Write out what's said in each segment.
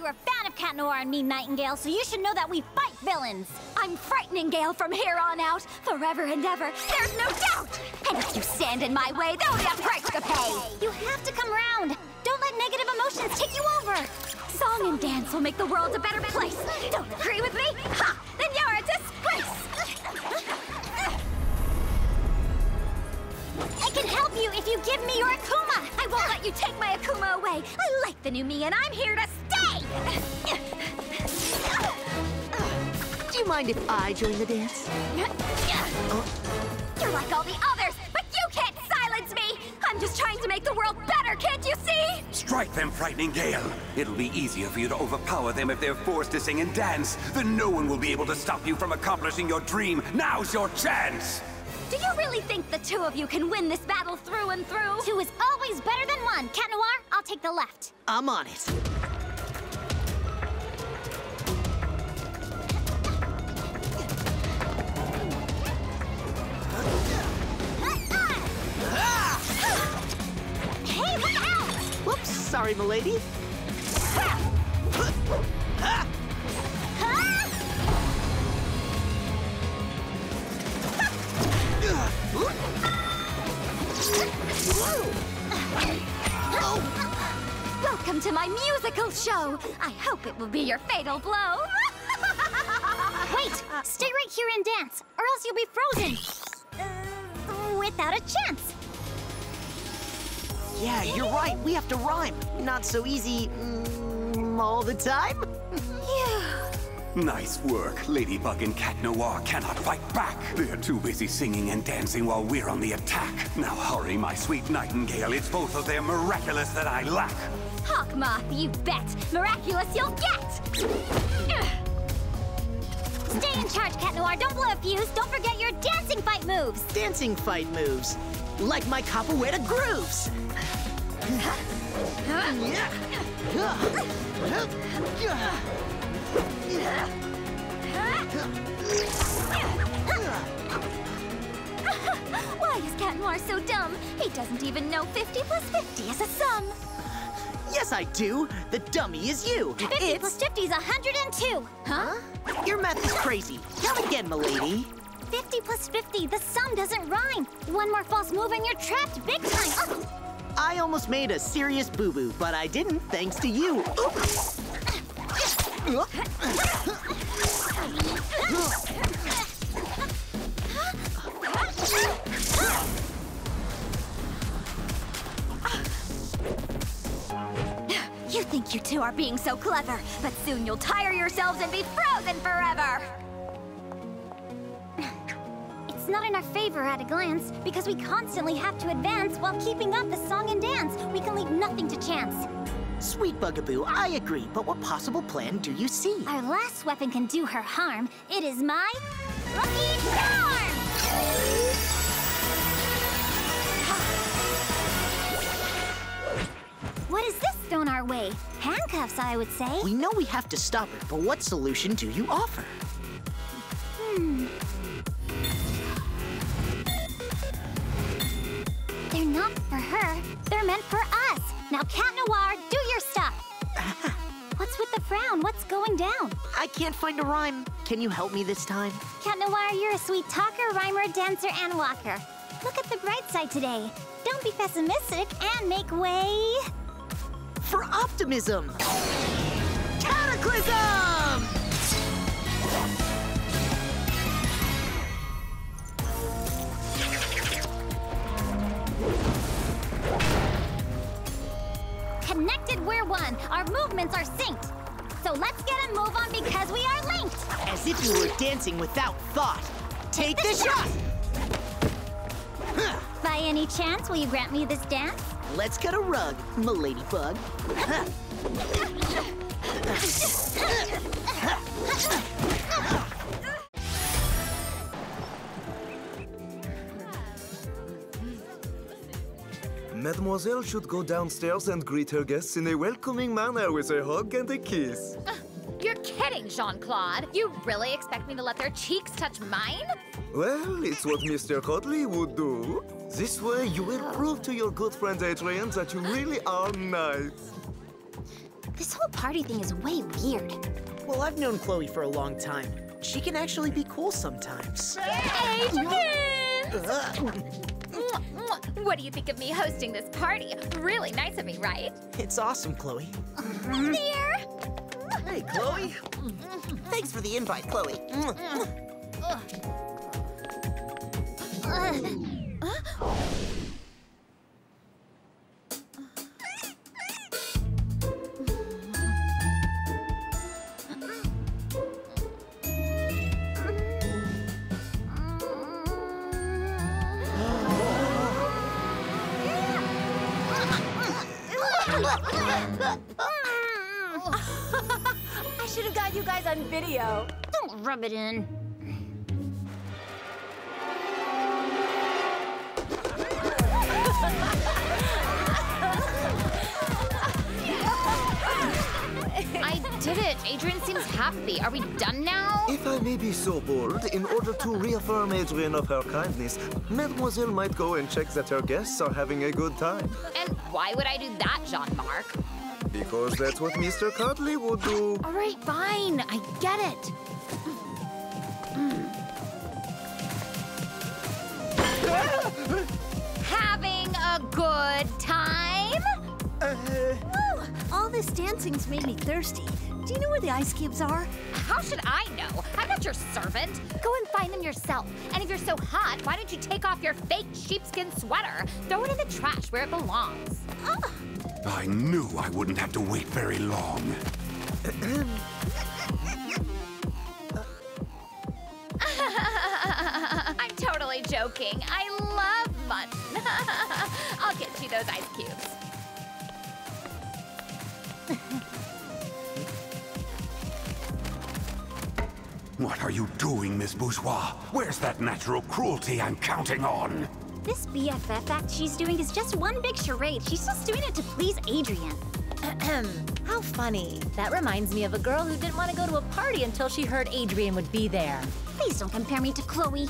you were a fan of Cat Noir and me, Nightingale, so you should know that we fight villains. I'm frightening Gale from here on out, forever and ever. There's no doubt. And if you stand in my way, there'll be a price to pay. You have to come round. Don't let negative emotions take you over. Song and dance will make the world a better place. Don't agree with me? Ha! Then you're a disgrace. I can help you if you give me your Akuma. I won't let you take my Akuma away. I like the new me, and I'm here to stay. Do you mind if I join the dance? You're like all the others, but you can't silence me! I'm just trying to make the world better, can't you see? Strike them, Frightening Gale! It'll be easier for you to overpower them if they're forced to sing and dance. Then no one will be able to stop you from accomplishing your dream. Now's your chance! Do you really think the two of you can win this battle through and through? Two is always better than one. Cat Noir, I'll take the left. I'm on it. Hey, look out! Whoops, sorry, milady. Welcome to my musical show. I hope it will be your fatal blow. Wait, stay right here and dance, or else you'll be frozen. Without a chance. Yeah, you're right. We have to rhyme. Not so easy all the time. Nice work. Ladybug and Cat Noir cannot fight back. They're too busy singing and dancing while we're on the attack. Now hurry, my sweet Nightingale. It's both of their Miraculous that I lack. Hawk Moth, you bet. Miraculous you'll get. Stay in charge, Cat Noir. Don't blow a fuse. Don't forget your dancing fight moves. Dancing fight moves. Like my capoeira grooves. Why is Cat Noir so dumb? He doesn't even know 50 plus 50 is a sum. Yes, I do. The dummy is you. 50 plus 50 is 102. Huh? Your math is crazy. Count again, milady. 50 plus 50, the sum doesn't rhyme. One more false move and you're trapped big time. Oh. I almost made a serious boo-boo, but I didn't thanks to you. Oops. You think you two are being so clever, but soon you'll tire yourselves and be frozen forever! It's not in our favor at a glance, because we constantly have to advance while keeping up the song and dance. We can leave nothing to chance. Sweet Bugaboo, I agree, but what possible plan do you see? Our last weapon can do her harm. It is my lucky charm! What is this thrown our way? Handcuffs, I would say. We know we have to stop her, but what solution do you offer? They're not for her. They're meant for us. Now, Cat Noir, do your stuff. What's with the frown? What's going down? I can't find a rhyme. Can you help me this time? Cat Noir, you're a sweet talker, rhymer, dancer, and walker. Look at the bright side today. Don't be pessimistic and make way... for optimism! Cataclysm! Connected, we're one. Our movements are synced. So let's get a move on because we are linked. As if you were dancing without thought. Take the shot! By any chance, will you grant me this dance? Let's cut a rug, my ladybug. Mademoiselle should go downstairs and greet her guests in a welcoming manner with a hug and a kiss. You're kidding, Jean-Claude. You really expect me to let their cheeks touch mine? Well, it's what Mr. Cuddly would do. This way, you will prove to your good friend Adrien that you really are nice. This whole party thing is way weird. Well, I've known Chloe for a long time. She can actually be cool sometimes. Adrien! What do you think of me hosting this party? Really nice of me, right? It's awesome, Chloe. There! Hey, Chloe. Thanks for the invite, Chloe. I should have got you guys on video. Don't rub it in. I did it. Adrien seems happy. Are we done now? If I may be so bold, in order to reaffirm Adrien of her kindness, Mademoiselle might go and check that her guests are having a good time. And why would I do that, Jean-Marc? Because that's what Mr. Cuddly would do. All right, fine. I get it. Having a good time? Ooh, all this dancing's made me thirsty. Do you know where the ice cubes are? How should I know? I'm not your servant. Go and find them yourself. And if you're so hot, why don't you take off your fake sheepskin sweater? Throw it in the trash where it belongs. I knew I wouldn't have to wait very long. I'm totally joking. I love mutton. I'll get you those ice cubes. What are you doing, Miss Bourgeois? Where's that natural cruelty I'm counting on? This BFF act she's doing is just one big charade. She's just doing it to please Adrien. How funny. That reminds me of a girl who didn't want to go to a party until she heard Adrien would be there. Please don't compare me to Chloe.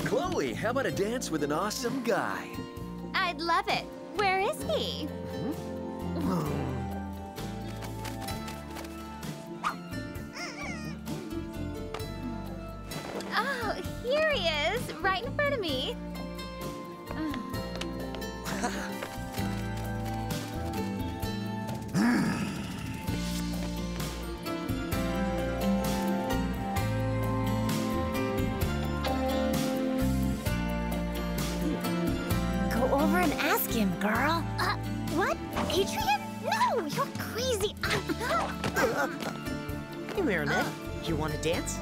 Chloe, how about a dance with an awesome guy? I'd love it. Where is he? Oh, here he is, right in front of me. Go over and ask him, girl. What? Adrien? No, you're crazy. Hey, Marinette. You want to dance?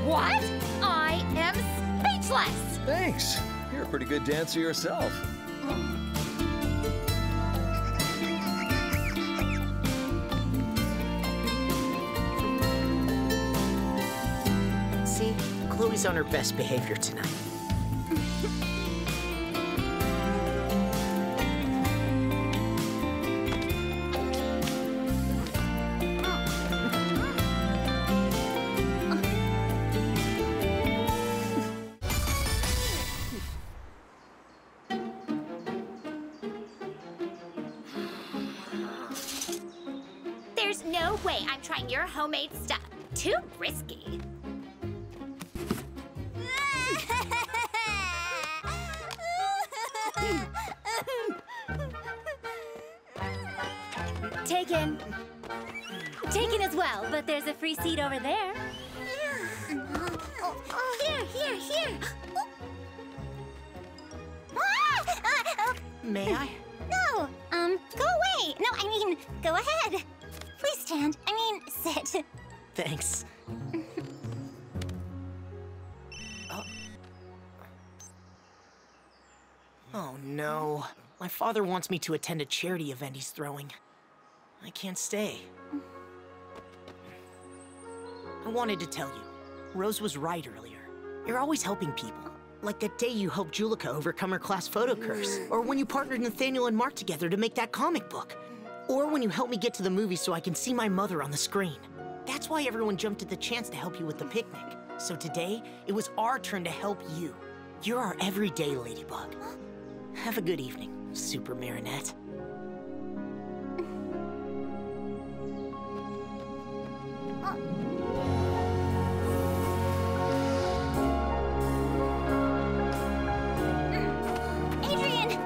What? I am speechless. Thanks. You're a pretty good dancer yourself. See, Chloe's on her best behavior tonight. There's no way I'm trying your homemade stuff. Too risky. Taken. Taken as well, but there's a free seat over there. Here. May I? No, go away. No, I mean, go ahead. Please stand. I mean, sit. Thanks. Oh no. My father wants me to attend a charity event he's throwing. I can't stay. I wanted to tell you, Rose was right earlier. You're always helping people. Like that day you helped Julika overcome her class photo curse. Or when you partnered Nathaniel and Mark together to make that comic book. Or when you helped me get to the movie so I can see my mother on the screen. That's why everyone jumped at the chance to help you with the picnic. So today, it was our turn to help you. You're our everyday Ladybug. Have a good evening, Super Marinette. Adrien!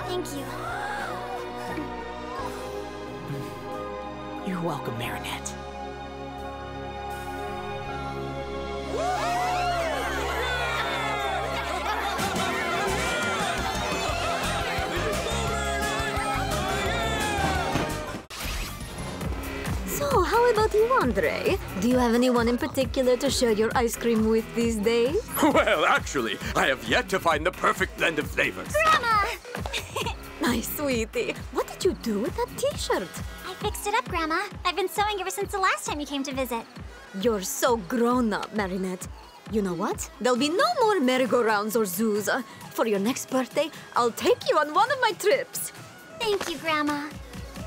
Thank you. You're welcome, Marinette. So, how about you, Andre? Do you have anyone in particular to share your ice cream with these days? Well, actually, I have yet to find the perfect blend of flavors. Grandma! My sweetie, what did you do with that t-shirt? I fixed it up, Grandma. I've been sewing ever since the last time you came to visit. You're so grown up, Marinette. You know what? There'll be no more merry-go-rounds or zoos. For your next birthday, I'll take you on one of my trips. Thank you, Grandma.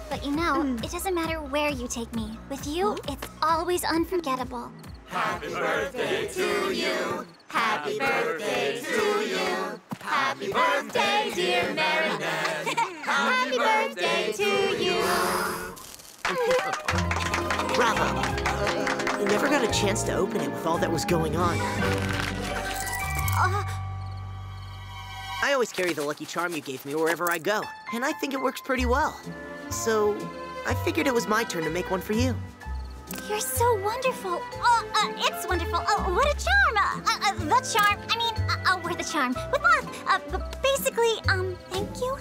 But you know, it doesn't matter where you take me. With you, it's always unforgettable. Happy birthday to you. Happy birthday to you. Happy birthday, dear Marinette. Happy birthday to you. Bravo. You never got a chance to open it with all that was going on. I always carry the lucky charm you gave me wherever I go, and I think it works pretty well. So, I figured it was my turn to make one for you. You're so wonderful. It's wonderful. What a charm. The charm. I mean, I'll wear the charm with Moth. But basically, thank you.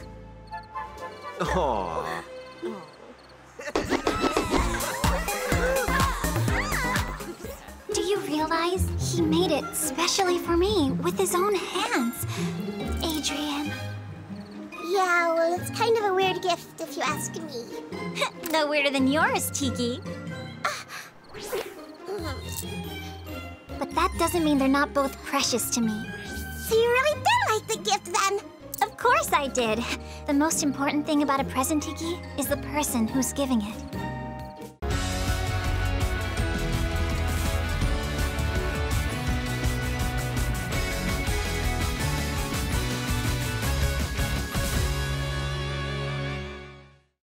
Aww. Do you realize he made it specially for me with his own hands? Adrien. Yeah, well, it's kind of a weird gift if you ask me. No weirder than yours, Tiki. But that doesn't mean they're not both precious to me. So you really did like the gift, then? Of course I did. The most important thing about a present, Tiki, is the person who's giving it.